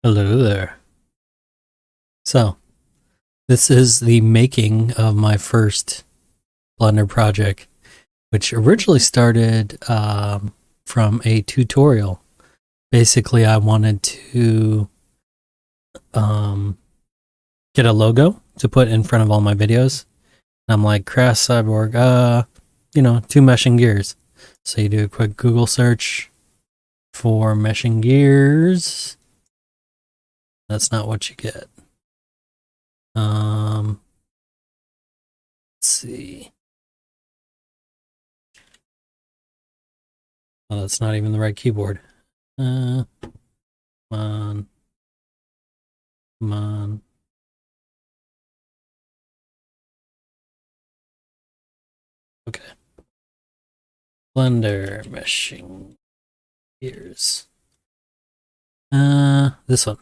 Hello there. So, this is the making of my first Blender project, which originally started from a tutorial. Basically, I wanted to um, get a logo to put in front of all my videos. I'm like, Crash Cyborg, two meshing gears. So you do a quick Google search for meshing gears. That's not what you get. Let's see. Oh, that's not even the right keyboard. Come on. Come on. Okay. Blender meshing gears. This one.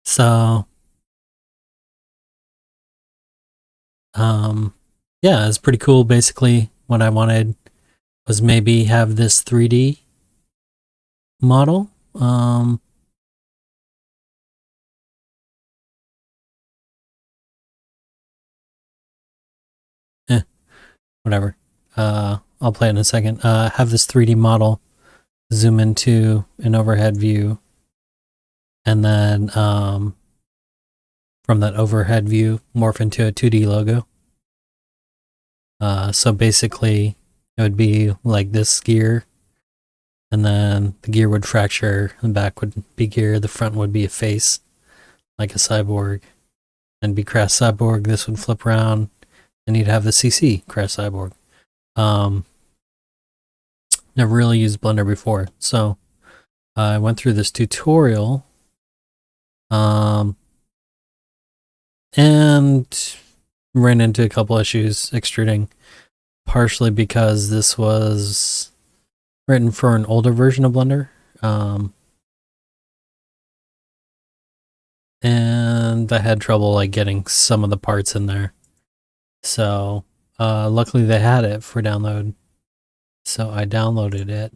So, um, yeah, it's pretty cool. Basically, what I wanted was maybe have this 3D model. Eh, Whatever. I'll play it in a second. Have this 3D model zoom into an overhead view, and then from that overhead view, morph into a 2D logo. So basically, it would be like this gear, and then the gear would fracture, the back would be gear, the front would be a face, like a cyborg, and be Crash Cyborg. This would flip around, and you'd have the CC Crash Cyborg. Never really used Blender before, so I went through this tutorial, and ran into a couple issues extruding, partially because this was written for an older version of Blender. And I had trouble like getting some of the parts in there. So luckily they had it for download. So I downloaded it.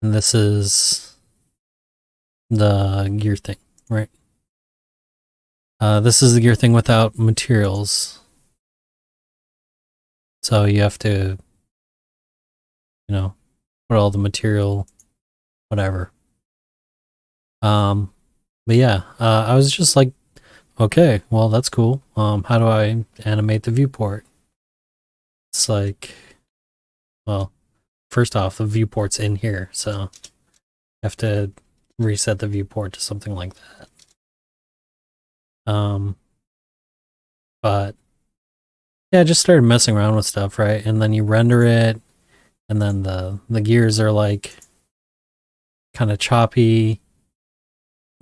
And this is the gear thing, right? This is the gear thing without materials. So you have to, put all the material, whatever. But yeah, I was just like, okay, well, that's cool. How do I animate the viewport? It's like, well, first off, the viewport's in here, so you have to reset the viewport to something like that. But yeah, I just started messing around with stuff, right? And then you render it, and then the gears are like kind of choppy.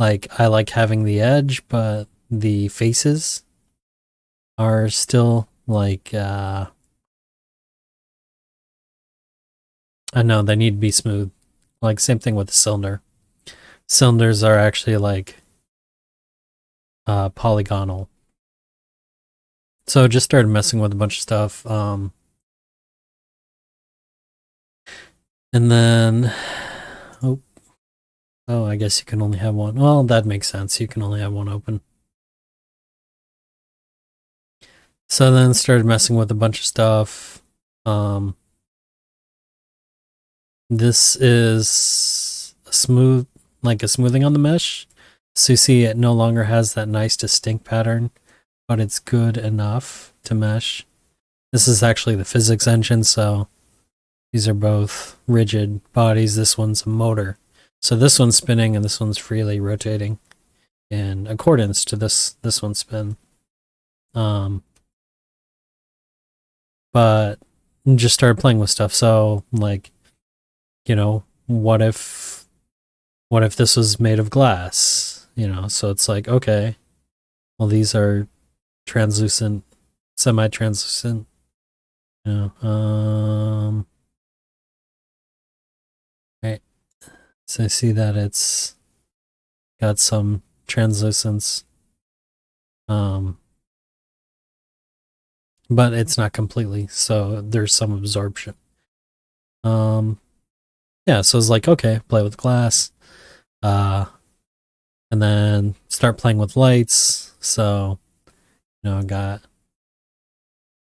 Like I like having the edge, but the faces are still like I know they need to be smooth. Like same thing with the cylinder. Cylinders are actually like polygonal. So just started messing with a bunch of stuff. And then oh, I guess you can only have one. Well, that makes sense. You can only have one open. So then started messing with a bunch of stuff. This is a smoothing on the mesh. So you see it no longer has that nice distinct pattern, but it's good enough to mesh. This is actually the physics engine, so these are both rigid bodies. This one's a motor. So this one's spinning and this one's freely rotating in accordance to this one's spin. But just started playing with stuff. So like, what if this was made of glass? So it's like, okay, well, these are translucent, semi-translucent. Right. So I see that it's got some translucence, but it's not completely. So there's some absorption. yeah, so it's like, okay, play with glass, and then start playing with lights. So, I got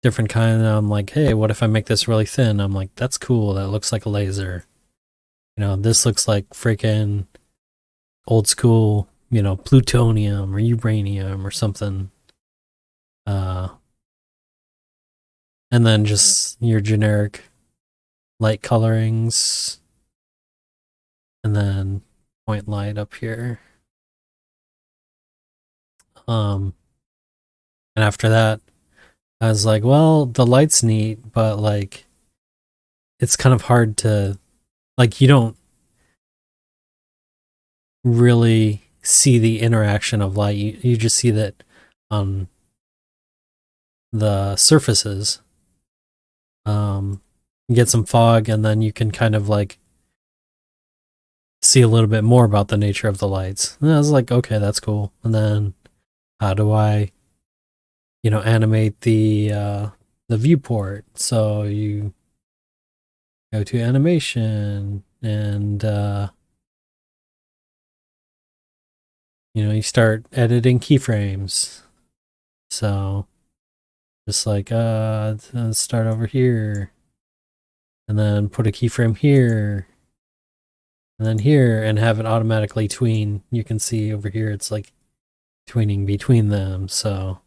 different kind. I'm like, hey, what if I make this really thin? I'm like, that's cool. That looks like a laser. This looks like freaking old school, plutonium or uranium or something. And then just your generic light colorings, and then point light up here. And after that, I was like, well, the light's neat, but like, it's kind of hard to, like, you don't really see the interaction of light. You just see that on the surfaces. You get some fog, and then you can kind of like see a little bit more about the nature of the lights. And I was like, okay, that's cool. And then how do I, animate the viewport? So you go to animation, and you start editing keyframes. So just like let's start over here, and then put a keyframe here, and then here, and have it automatically tween. You can see over here it's like tweening between them. So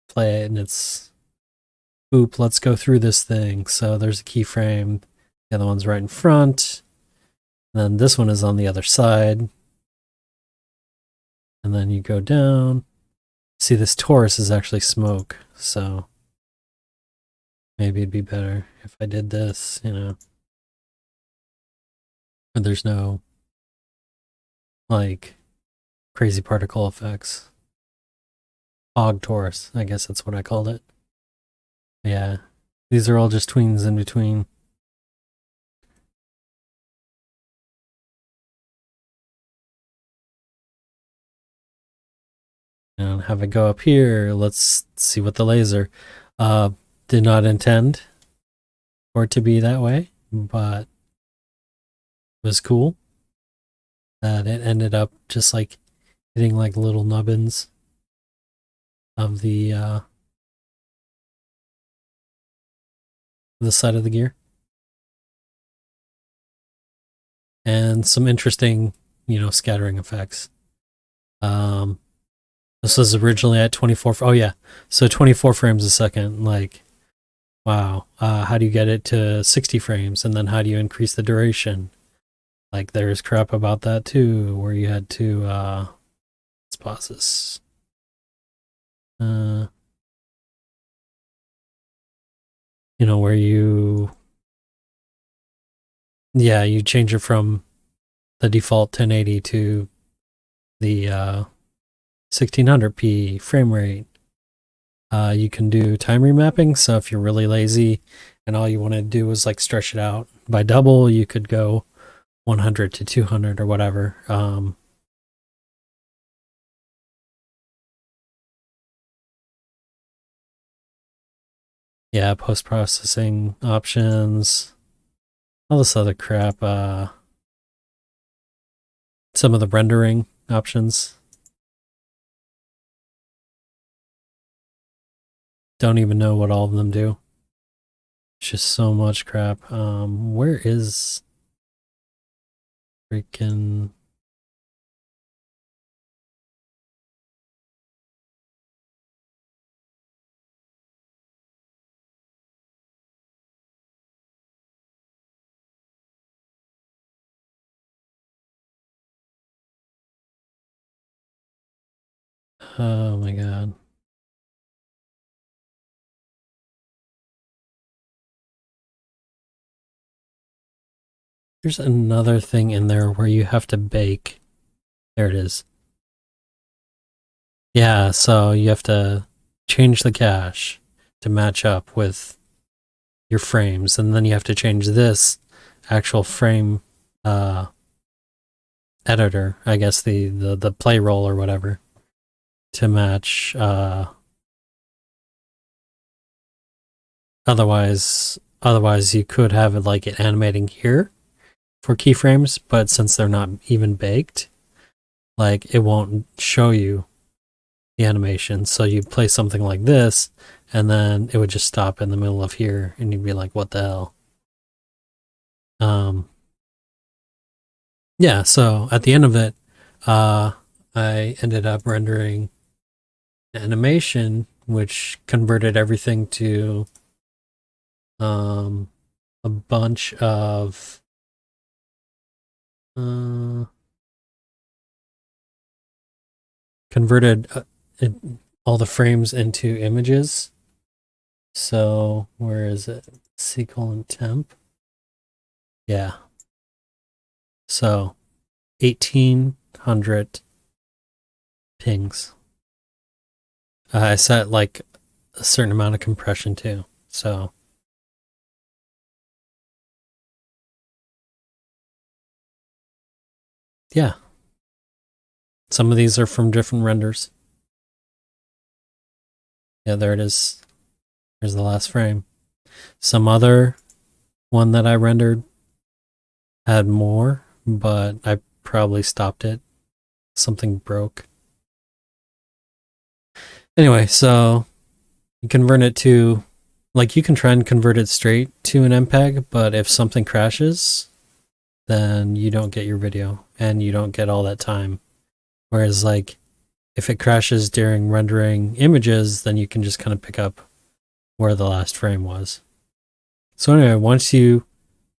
play it, and it's boop, let's go through this thing. So there's a keyframe, the other one's right in front, and then this one is on the other side. And then you go down. See, this torus is actually smoke, so maybe it'd be better if I did this, but there's no like crazy particle effects. Fog torus, I guess that's what I called it. Yeah, these are all just tweens in between. And have it go up here. Let's see what the laser. Did not intend for it to be that way, but it was cool that it ended up just like hitting like little nubbins of the side of the gear. And some interesting, scattering effects. This was originally at 24. Oh yeah, so 24 frames a second. Like, wow. How do you get it to 60 frames, and then how do you increase the duration? Like, there's crap about that too, where you had to. Let's pause this. Where you. Yeah, you change it from the default 1080 to the 1600p frame rate. You can do time remapping, so if you're really lazy and all you want to do is like stretch it out by double, you could go 100 to 200 or whatever. Yeah, post-processing options, all this other crap. Some of the rendering options. Don't even know what all of them do. It's just so much crap. Where is freaking... Oh my god. There's another thing in there where you have to bake. There it is. Yeah, so you have to change the cache to match up with your frames, and then you have to change this actual frame editor, I guess the play roll or whatever, to match. Otherwise, otherwise you could have it like it animating here for keyframes, but since they're not even baked, like it won't show you the animation. So you play something like this, and then it would just stop in the middle of here, and you'd be like, "What the hell?" Yeah. So at the end of it, I ended up rendering animation, which converted everything to a bunch of converted all the frames into images. So where is it? C:temp. Yeah. So 1800 pings. I set like a certain amount of compression too. So yeah. Some of these are from different renders. Yeah, there it is. Here's the last frame. Some other one that I rendered had more, but I probably stopped it. Something broke. Anyway, so you convert it to, like, you can try and convert it straight to an MPEG, but if something crashes, then you don't get your video and you don't get all that time. Whereas, like, if it crashes during rendering images, then you can just kind of pick up where the last frame was. So anyway, once you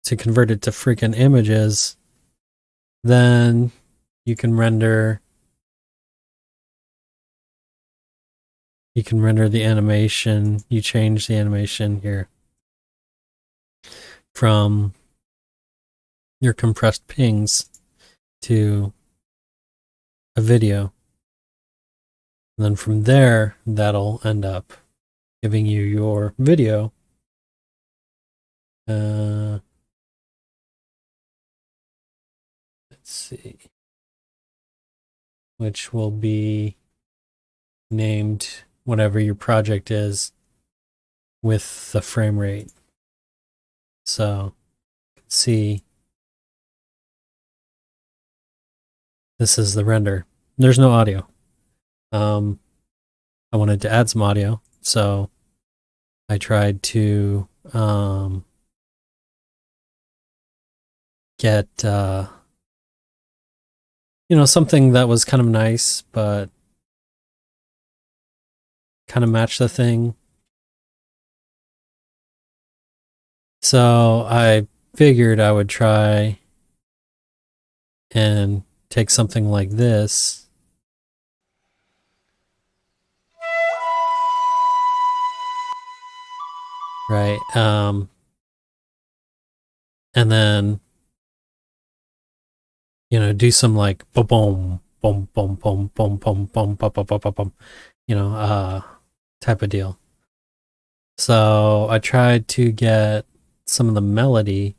to convert it to freaking images, then you can render the animation. You change the animation here from your compressed pings to a video. And then from there, that'll end up giving you your video. Let's see. Which will be named whatever your project is with the frame rate. So you can see this is the render. There's no audio. I wanted to add some audio, so I tried to get something that was kind of nice, but kind of match the thing. So I figured I would try and take something like this. Right. And then, do some like boom, boom, boom, boom, boom, boom, boom, boom, boom, boom, boom, boom, type of deal. So I tried to get some of the melody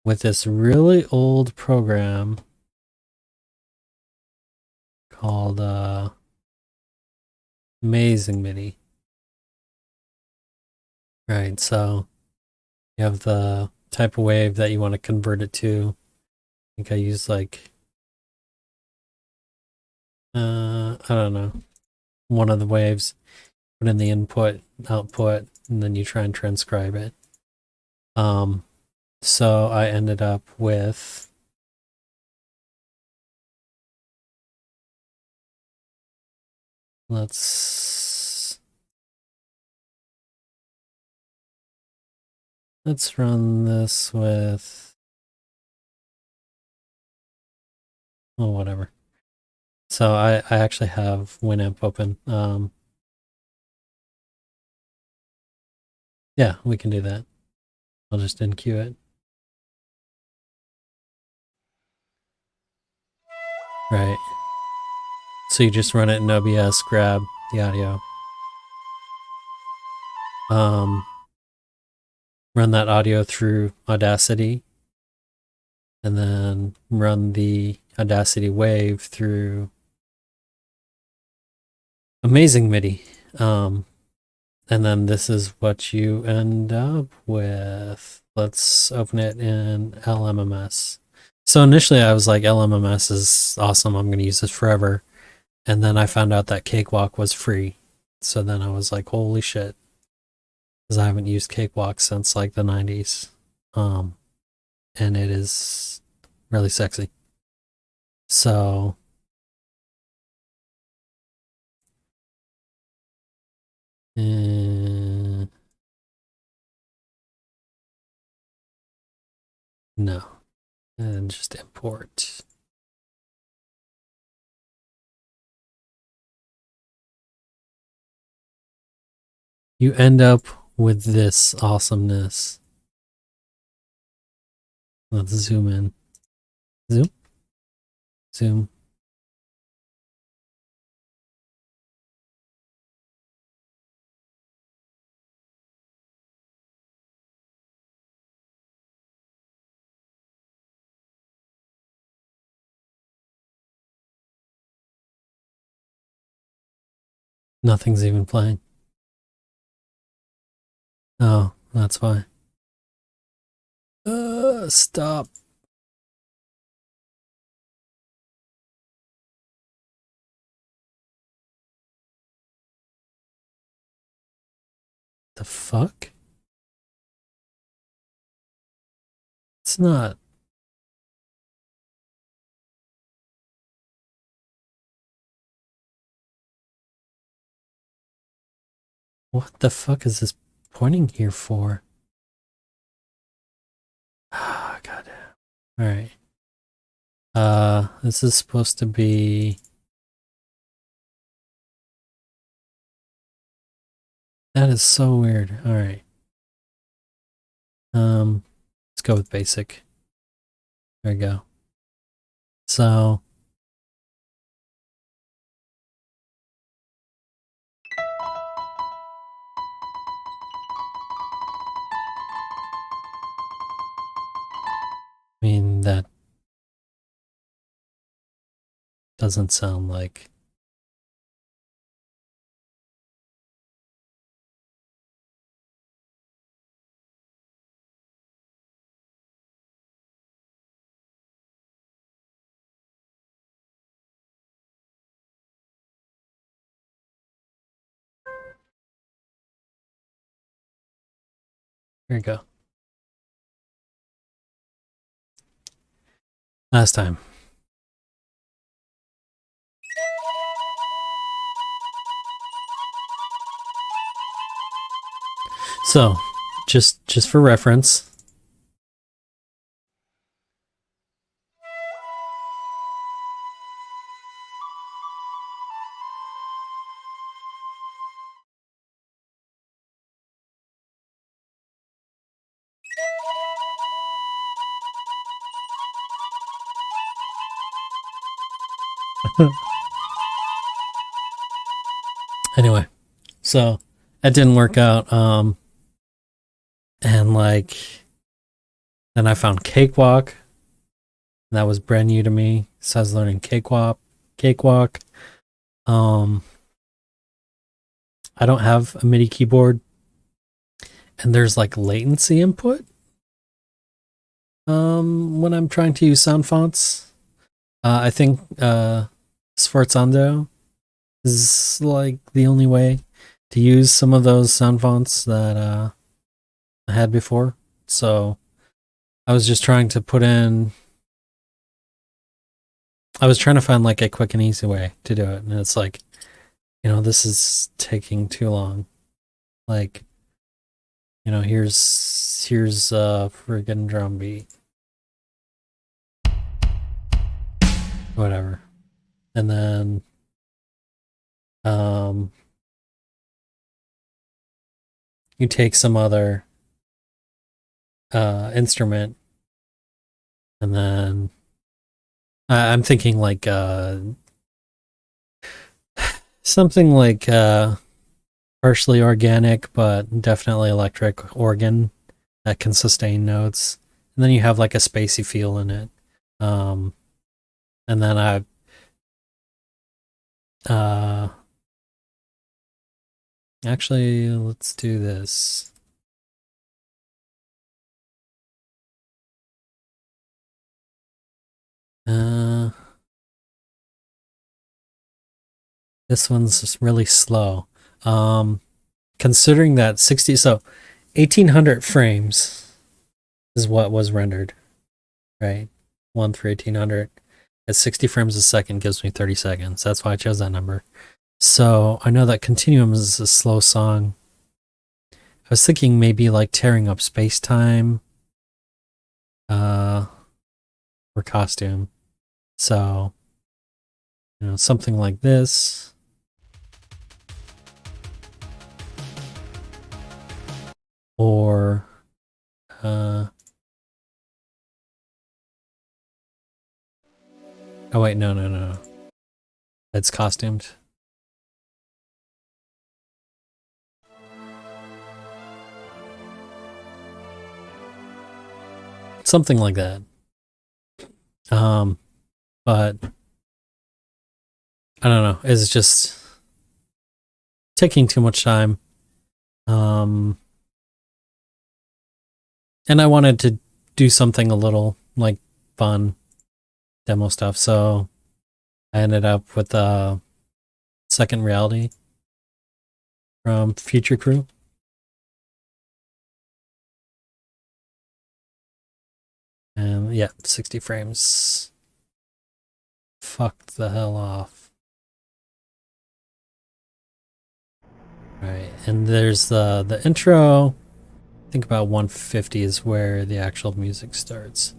with this really old program called Amazing MIDI. Right, so you have the type of wave that you want to convert it to. I think I use like, I don't know, one of the waves, put in the input, output, and then you try and transcribe it. So I ended up with let's run this with, oh, whatever. So I actually have Winamp open. Yeah, we can do that. I'll just enqueue it. Right. So you just run it in OBS, grab the audio. Run that audio through Audacity, and then run the Audacity wave through Amazing MIDI. And then this is what you end up with. Let's open it in LMMS. So initially I was like, LMMS is awesome. I'm going to use this forever. And then I found out that Cakewalk was free. So then I was like, holy shit. Because I haven't used Cakewalk since like the 90s. And it is really sexy. So no. And just import. You end up with this awesomeness. Let's zoom in. Zoom. Zoom. Nothing's even playing. Oh, that's why. Stop. The fuck? It's not. What the fuck is this pointing here for? Ah, god. Alright. This is supposed to be... That is so weird. Alright. Let's go with basic. There we go. So... I mean, that doesn't sound like... Here we go. Last time. So, just for reference... Anyway, so that didn't work out. And like, then I found Cakewalk. That was brand new to me. So I was learning Cakewalk. I don't have a MIDI keyboard, and there's like latency input. When I'm trying to use sound fonts, I think Sforzando is like the only way to use some of those sound fonts that I had before. So I was just trying to put in... I was trying to find like a quick and easy way to do it, and it's like, you know, this is taking too long. Like, you know, here's a friggin' drum beat. Whatever. And then you take some other instrument, and then I'm thinking like something like partially organic but definitely electric organ that can sustain notes, and then you have like a spacey feel in it. And then I Actually, let's do this. This one's just really slow. Considering that 1800 frames is what was rendered, right? 1 through 1800 at 60 frames a second gives me 30 seconds. That's why I chose that number. So I know that Continuum is a slow song. I was thinking maybe like Tearing Up Space-Time or Costume. So, something like this. Or oh wait, no. It's costumed. Something like that. But I don't know. It's just taking too much time. And I wanted to do something a little like fun demo stuff, so I ended up with Second Reality from Future Crew. And yeah, 60 frames. Fuck the hell off. Right, and there's the intro. I think about 150 is where the actual music starts.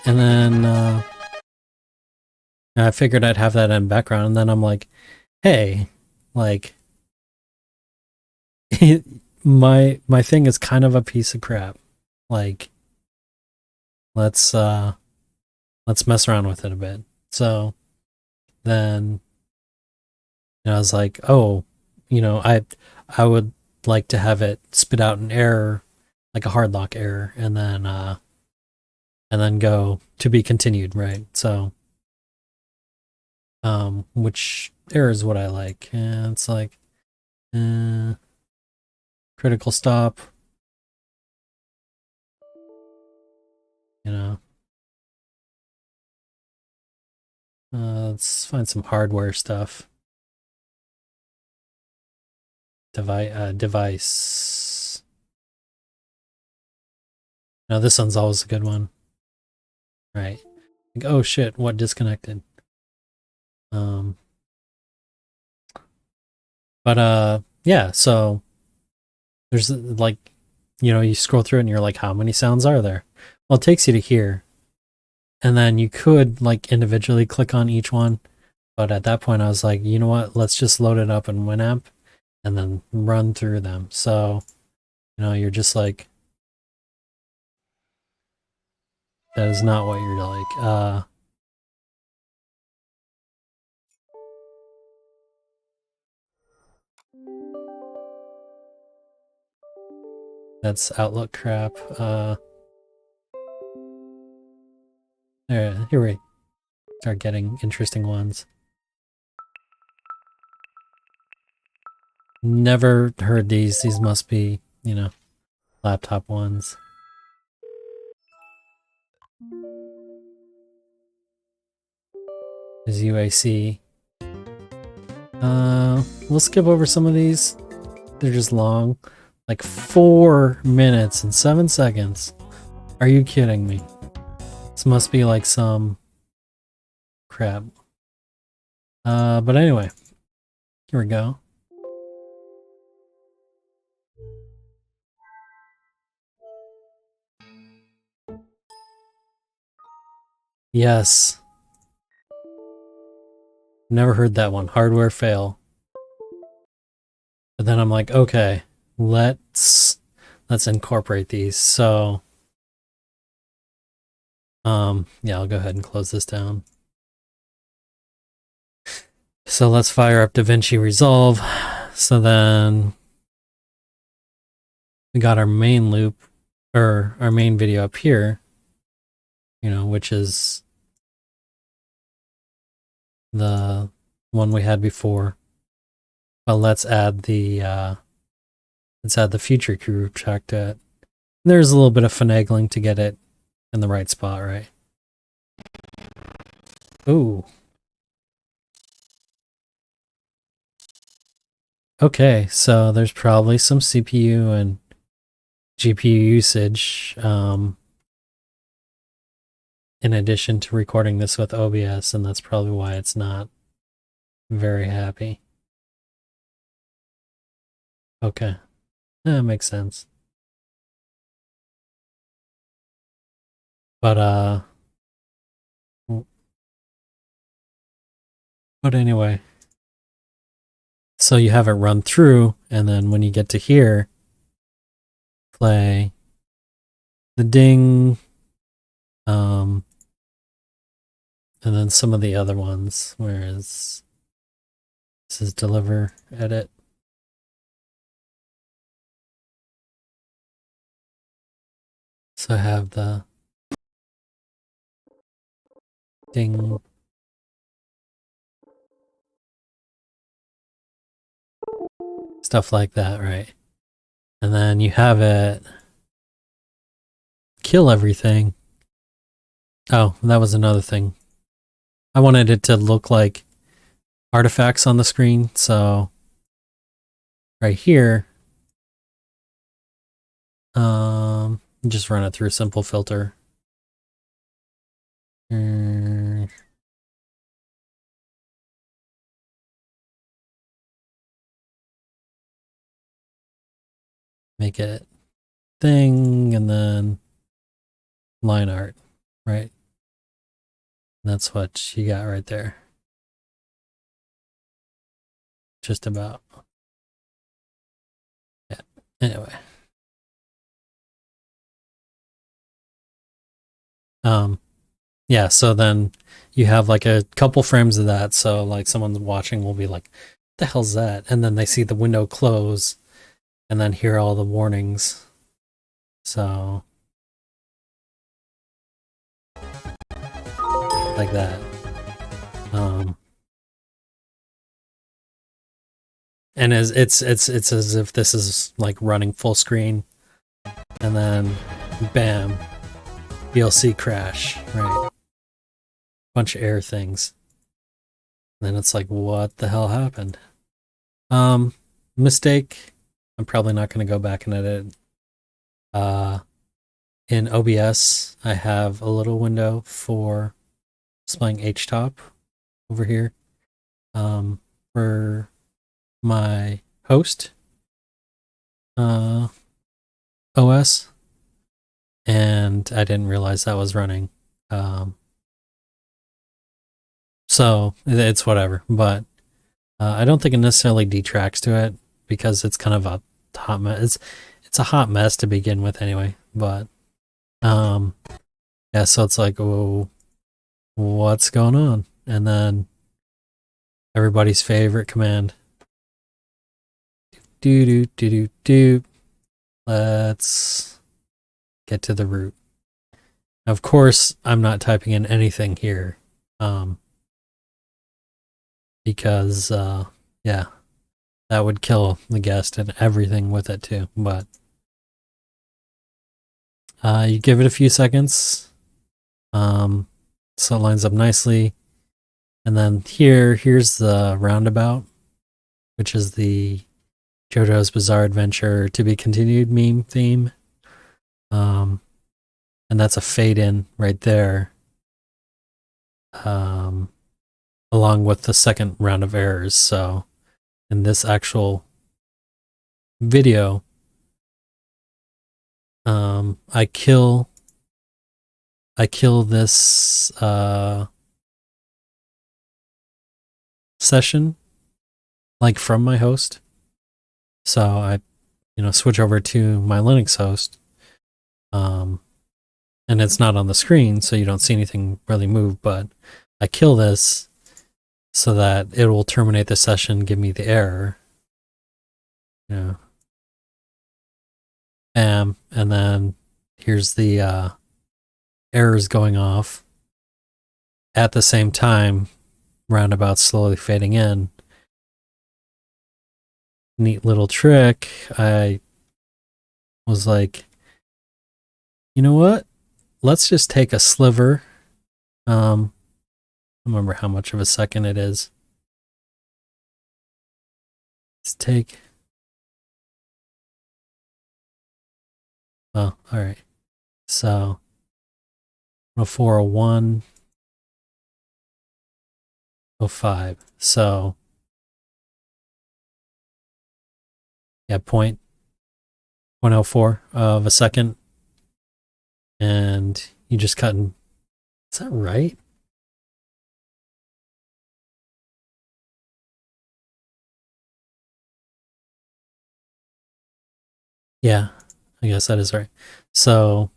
And then I figured I'd have that in background, and then I'm like, hey, like my thing is kind of a piece of crap. Like, let's mess around with it a bit. So then I was like, oh, I would like to have it spit out an error, like a hard lock error, and then go to be continued, right? So which errors would I like? And it's like critical stop, let's find some hardware stuff. Device. Now this one's always a good one, right? Like, oh shit, what disconnected? But yeah, so there's like, you scroll through it and you're like, how many sounds are there? Well, it takes you to here. And then you could like individually click on each one. But at that point I was like, you know what? Let's just load it up in Winamp and then run through them. So, you're just like, that is not what you're like. That's Outlook crap. Here we start getting interesting ones. Never heard these. These must be, laptop ones. There's UAC. We'll skip over some of these. They're just long. Like 4 minutes and 7 seconds. Are you kidding me? This must be like some crap. But anyway, here we go. Yes. Never heard that one. Hardware fail. But then I'm like, okay, let's incorporate these. So yeah, I'll go ahead and close this down. So let's fire up DaVinci Resolve. So then we got our main loop, or our main video up here, you know, which is the one we had before. But let's add the future group track to it. There's a little bit of finagling to get it in the right spot, right? Ooh. Okay, so there's probably some CPU and GPU usage, in addition to recording this with OBS, and that's probably why it's not very happy. Okay, that makes sense. But anyway, so you have it run through, and then when you get to here, play the ding, and then some of the other ones, whereas this is deliver, edit. So I have the ding, stuff like that, right? And then you have it kill everything. Oh, that was another thing. I wanted it to look like artifacts on the screen, so right here, just run it through simple filter. Make it thing, and then line art, right? That's what you got right there. Just about. Yeah, anyway. Yeah, so then you have like a couple frames of that, so like someone watching will be like, what the hell's that? And then they see the window close and then hear all the warnings. So like that. And it's as if this is like running full screen, and then bam, you'll see crash, right? Bunch of error things. And then it's like, what the hell happened? Mistake. I'm probably not going to go back and edit. In OBS, I have a little window for displaying htop over here, for my host OS, and I didn't realize that was running. So it's whatever, but I don't think it necessarily detracts to it, because it's kind of a hot mess. It's a hot mess to begin with anyway, but yeah, so it's like, oh, what's going on? And then everybody's favorite command, do. Let's get to the root. Of course, I'm not typing in anything here, because yeah, that would kill the guest and everything with it too. But you give it a few seconds, so it lines up nicely, and then here's the roundabout, which is the JoJo's Bizarre Adventure to be continued meme theme, and that's a fade in right there, along with the second round of errors. So in this actual video, I kill this session like from my host. So I, switch over to my Linux host, and it's not on the screen, so you don't see anything really move, but I kill this so that it will terminate the session, give me the error. And bam, and then here's the errors going off. At the same time, roundabout slowly fading in. Neat little trick. I was like, you know what? Let's just take a sliver. I don't remember how much of a second it is. Let's take. Oh, all right. So 401, 05. So yeah, 0.04 of a second. And you just cut in. Is that right? Yeah, I guess that is right. So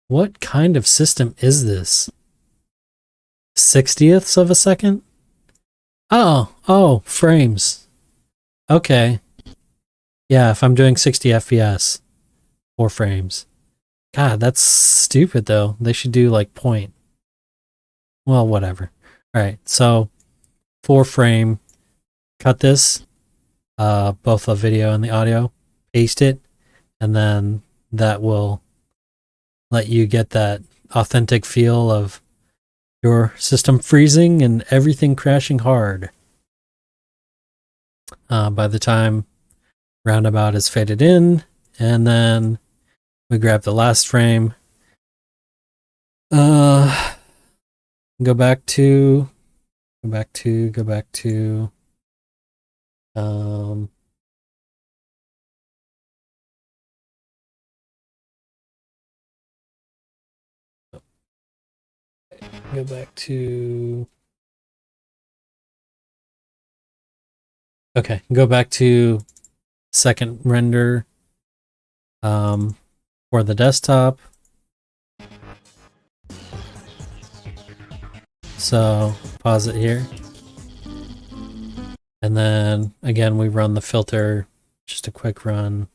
what kind of system is this? 60ths of a second? Oh, frames. Okay. Yeah, if I'm doing 60 FPS, 4 frames. God, that's stupid though. They should do like point. Well, whatever. All right, so 4 frame. Cut this, both the video and the audio. Paste it, and then that will let you get that authentic feel of your system freezing and everything crashing hard. By the time roundabout is faded in, and then we grab the last frame. Go back to um go back to okay, go back to second render for the desktop. So pause it here. And then again, we run the filter, just a quick run.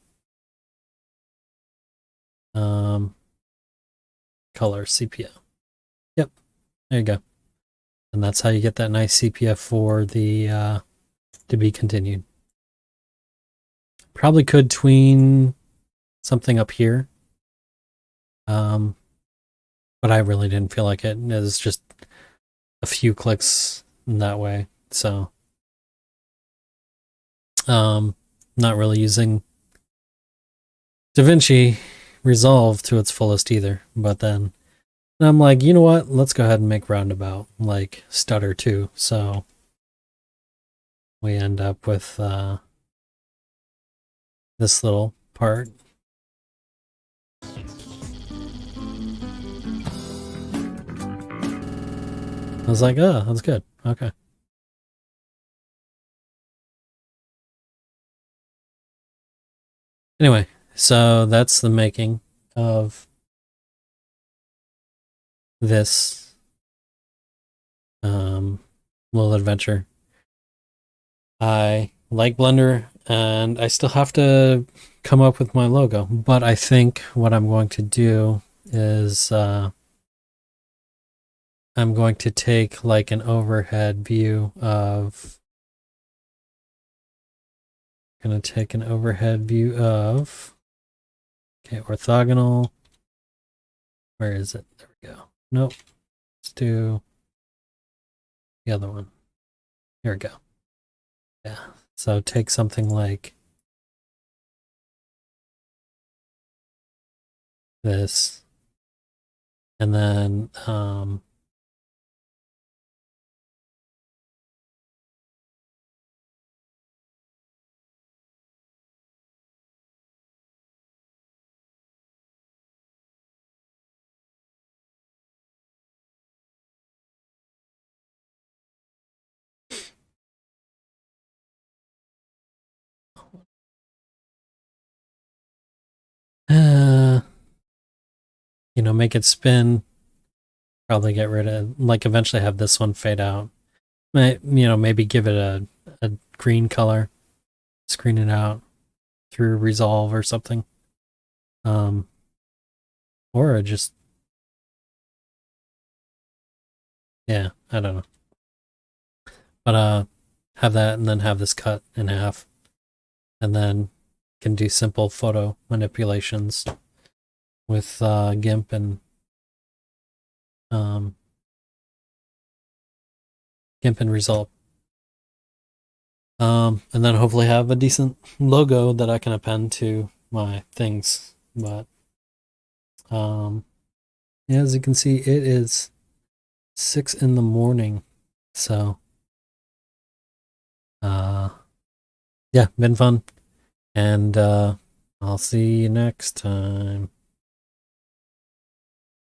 Color sepia. Yep, there you go. And that's how you get that nice sepia for the to be continued. Probably could tween something up here. But I really didn't feel like it. It was just a few clicks in that way. So not really using DaVinci Resolve to its fullest either. But then I'm like, you know what? Let's go ahead and make roundabout like stutter too. So we end up with this little part. I was like, oh, that's good. Okay. Anyway, so that's the making of this little adventure. I like Blender, and I still have to come up with my logo, but I think what I'm going to do is I'm going to take like an overhead view of okay, orthogonal. Where is it? There we go. Nope. Let's do the other one. Here we go. Yeah. So take something like this, and then make it spin, probably get rid of, like, eventually have this one fade out. Maybe give it a green color, screen it out through Resolve or something. Or just, yeah, I don't know. But have that and then have this cut in half, and then can do simple photo manipulations with GIMP and Resolve. And then hopefully have a decent logo that I can append to my things. But yeah, as you can see, it is 6 in the morning. So yeah, been fun. And I'll see you next time.